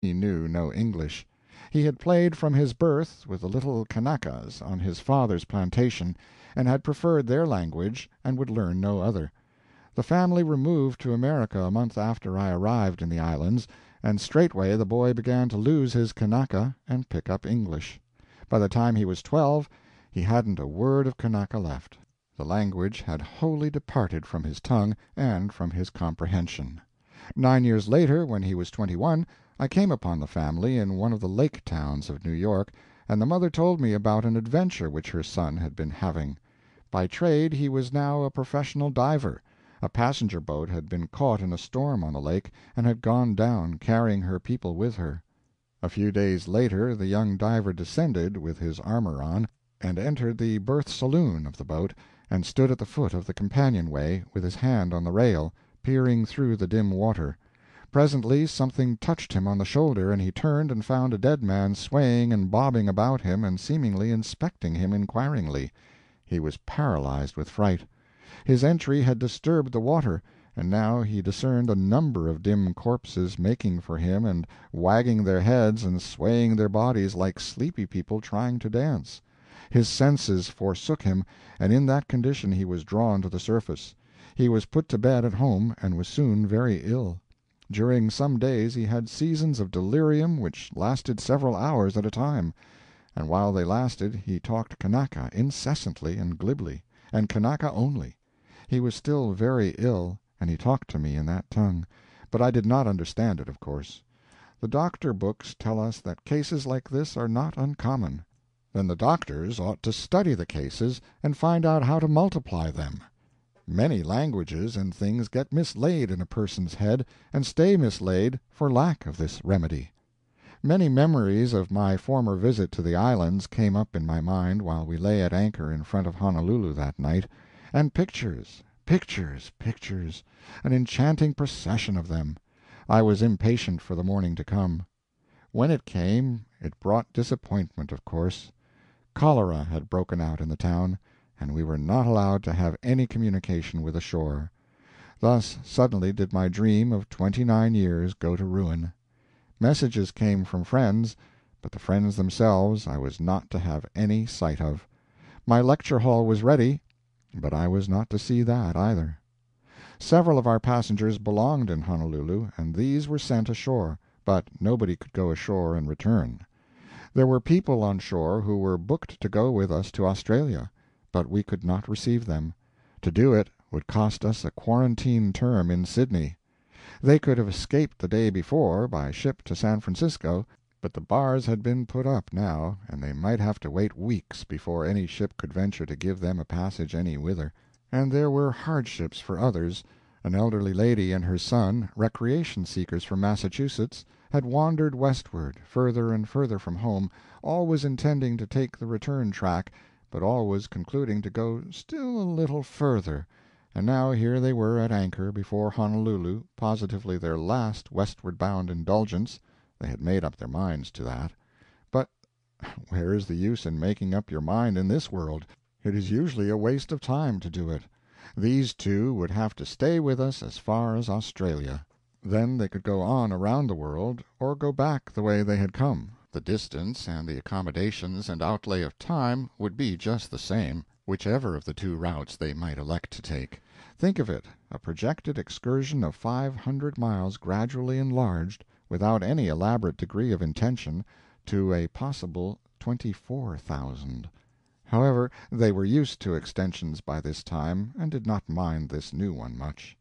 He knew no English. He had played from his birth with the little Kanakas on his father's plantation, and had preferred their language and would learn no other. The family removed to America a month after I arrived in the islands, and straightway the boy began to lose his Kanaka and pick up English. By the time he was 12 he hadn't a word of Kanaka left. The language had wholly departed from his tongue and from his comprehension. 9 years later, when he was 21, I came upon the family in one of the lake towns of New York, and the mother told me about an adventure which her son had been having. By trade he was now a professional diver. A passenger boat had been caught in a storm on the lake, and had gone down, carrying her people with her. A few days later the young diver descended, with his armor on, and entered the berth saloon of the boat, and stood at the foot of the companionway, with his hand on the rail, peering through the dim water. Presently something touched him on the shoulder, and he turned and found a dead man swaying and bobbing about him and seemingly inspecting him inquiringly. He was paralyzed with fright. His entry had disturbed the water, and now he discerned a number of dim corpses making for him and wagging their heads and swaying their bodies like sleepy people trying to dance. His senses forsook him, and in that condition he was drawn to the surface. He was put to bed at home, and was soon very ill. During some days he had seasons of delirium which lasted several hours at a time, and while they lasted he talked Kanaka incessantly and glibly, and Kanaka only. He was still very ill, and he talked to me in that tongue, but I did not understand it, of course. The doctor books tell us that cases like this are not uncommon. Then the doctors ought to study the cases and find out how to multiply them. Many languages and things get mislaid in a person's head, and stay mislaid for lack of this remedy. Many memories of my former visit to the islands came up in my mind while we lay at anchor in front of Honolulu that night, and pictures, pictures, pictures, an enchanting procession of them. I was impatient for the morning to come. When it came it brought disappointment, of course. Cholera had broken out in the town, and we were not allowed to have any communication with the shore. Thus suddenly did my dream of 29 years go to ruin. Messages came from friends, but the friends themselves I was not to have any sight of. My lecture hall was ready, but I was not to see that either. Several of our passengers belonged in Honolulu, and these were sent ashore, but nobody could go ashore and return. There were people on shore who were booked to go with us to Australia, but we could not receive them. To do it would cost us a quarantine term in Sydney. They could have escaped the day before by ship to San Francisco, but the bars had been put up now, and they might have to wait weeks before any ship could venture to give them a passage any whither. And there were hardships for others. An elderly lady and her son, recreation seekers from Massachusetts, had wandered westward, further and further from home, always intending to take the return track, but always concluding to go still a little further, and now here they were at anchor before Honolulu, positively their last westward-bound indulgence. They had made up their minds to that. But where is the use in making up your mind in this world? It is usually a waste of time to do it. These two would have to stay with us as far as Australia. Then they could go on around the world, or go back the way they had come. The distance and the accommodations and outlay of time would be just the same, whichever of the two routes they might elect to take. Think of it, a projected excursion of 500 miles gradually enlarged, without any elaborate degree of intention, to a possible 24,000. However, they were used to extensions by this time, and did not mind this new one much.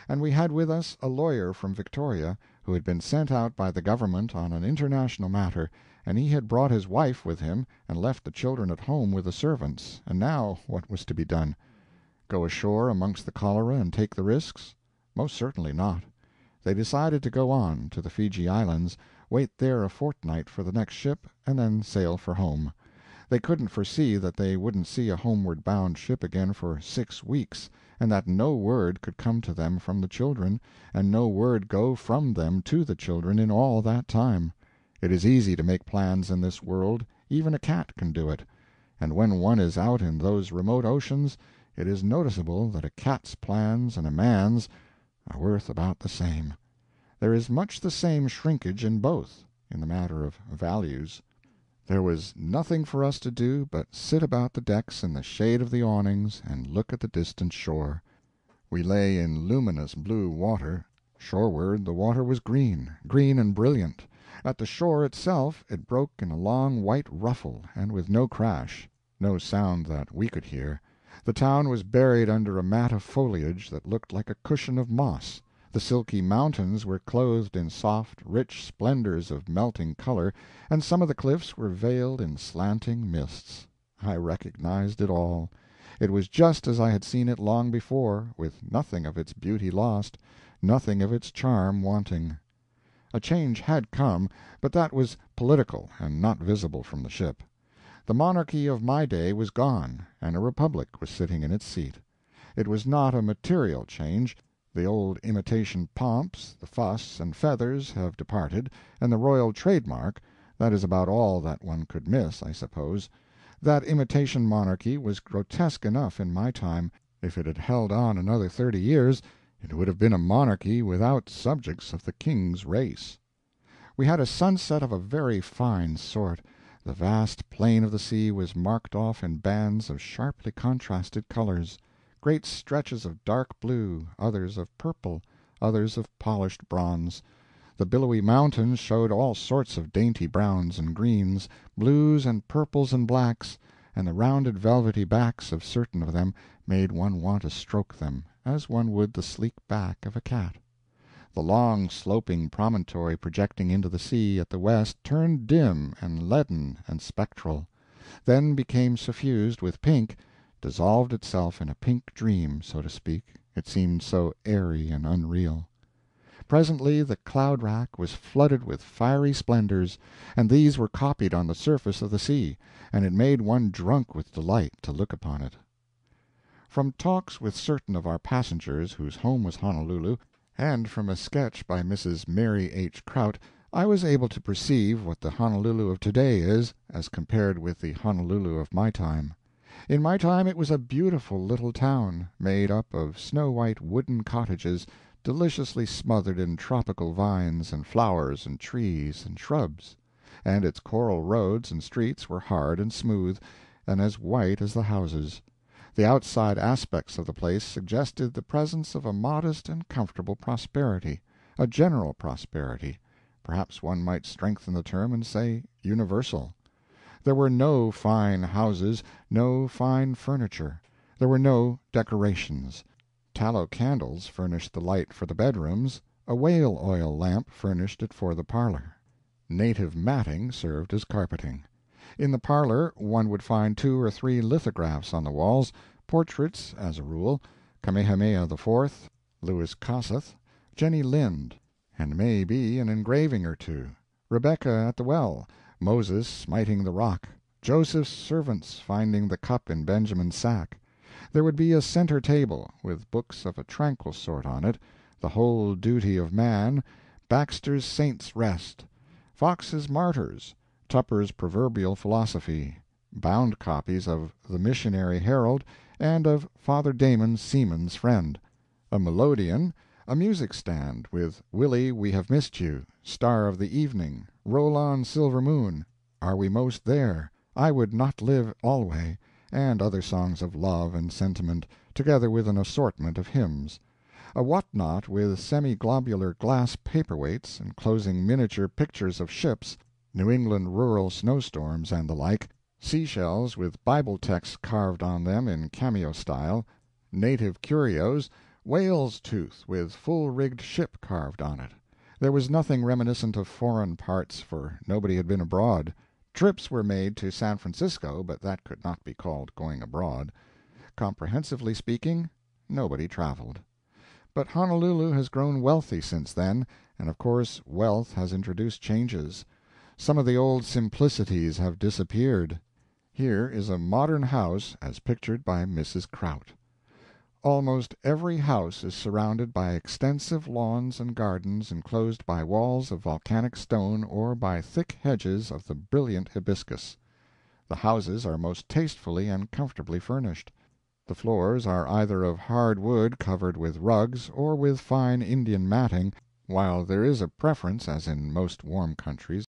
And we had with us a lawyer from Victoria, who had been sent out by the government on an international matter, and he had brought his wife with him and left the children at home with the servants, and now what was to be done? Go ashore amongst the cholera and take the risks? Most certainly not. They decided to go on to the Fiji Islands, wait there a fortnight for the next ship, and then sail for home. They couldn't foresee that they wouldn't see a homeward-bound ship again for 6 weeks, and that no word could come to them from the children, and no word go from them to the children in all that time. It is easy to make plans in this world, even a cat can do it, and when one is out in those remote oceans it is noticeable that a cat's plans and a man's are worth about the same. There is much the same shrinkage in both, in the matter of values. There was nothing for us to do but sit about the decks in the shade of the awnings and look at the distant shore. We lay in luminous blue water. Shoreward the water was green, green and brilliant. At the shore itself it broke in a long white ruffle, and with no crash, no sound that we could hear. The town was buried under a mat of foliage that looked like a cushion of moss. The silky mountains were clothed in soft, rich splendors of melting color, and some of the cliffs were veiled in slanting mists. I recognized it all. It was just as I had seen it long before, with nothing of its beauty lost, nothing of its charm wanting. A change had come, but that was political and not visible from the ship. The monarchy of my day was gone, and a republic was sitting in its seat. It was not a material change. The old imitation pomps, the fuss and feathers, have departed, and the royal trademark—that is about all that one could miss, I suppose. That imitation monarchy was grotesque enough in my time. If it had held on another 30 years, it would have been a monarchy without subjects of the king's race. We had a sunset of a very fine sort. The vast plain of the sea was marked off in bands of sharply contrasted colors, great stretches of dark blue, others of purple, others of polished bronze. The billowy mountains showed all sorts of dainty browns and greens, blues and purples and blacks, and the rounded velvety backs of certain of them made one want to stroke them, as one would the sleek back of a cat. The long sloping promontory projecting into the sea at the west turned dim and leaden and spectral, then became suffused with pink, dissolved itself in a pink dream, so to speak, it seemed so airy and unreal. Presently the cloud-rack was flooded with fiery splendors, and these were copied on the surface of the sea, and it made one drunk with delight to look upon it. From talks with certain of our passengers whose home was Honolulu, and from a sketch by Mrs. Mary H. Kraut, I was able to perceive what the Honolulu of today is, as compared with the Honolulu of my time. In my time it was a beautiful little town, made up of snow-white wooden cottages, deliciously smothered in tropical vines and flowers and trees and shrubs, and its coral roads and streets were hard and smooth, and as white as the houses. The outside aspects of the place suggested the presence of a modest and comfortable prosperity, a general prosperity, perhaps one might strengthen the term and say universal. There were no fine houses, no fine furniture. There were no decorations. Tallow candles furnished the light for the bedrooms, a whale-oil lamp furnished it for the parlor. Native matting served as carpeting. In the parlor one would find 2 or 3 lithographs on the walls, portraits, as a rule, Kamehameha IV, Louis Kossuth, Jenny Lind, and may be an engraving or two, Rebecca at the well, Moses smiting the rock, Joseph's servants finding the cup in Benjamin's sack. There would be a center table, with books of a tranquil sort on it, The Whole Duty of Man, Baxter's Saints' Rest, Fox's Martyrs, Tupper's Proverbial Philosophy, bound copies of The Missionary Herald and of Father Damon's Seaman's Friend, a melodeon, a music-stand with Willie We Have Missed You, Star of the Evening, Roll on Silver Moon, Are We Most There, I Would Not Live Alway, and other songs of love and sentiment, together with an assortment of hymns. A whatnot with semi-globular glass paperweights enclosing miniature pictures of ships, New England rural snowstorms and the like, seashells with Bible texts carved on them in cameo style, native curios, whale's tooth with full-rigged ship carved on it. There was nothing reminiscent of foreign parts, for nobody had been abroad. Trips were made to San Francisco, but that could not be called going abroad. Comprehensively speaking, nobody traveled. But Honolulu has grown wealthy since then, and of course wealth has introduced changes. Some of the old simplicities have disappeared. Here is a modern house as pictured by Mrs. Kraut. Almost every house is surrounded by extensive lawns and gardens enclosed by walls of volcanic stone or by thick hedges of the brilliant hibiscus. The houses are most tastefully and comfortably furnished. The floors are either of hard wood covered with rugs or with fine Indian matting, While there is a preference, as in most warm countries,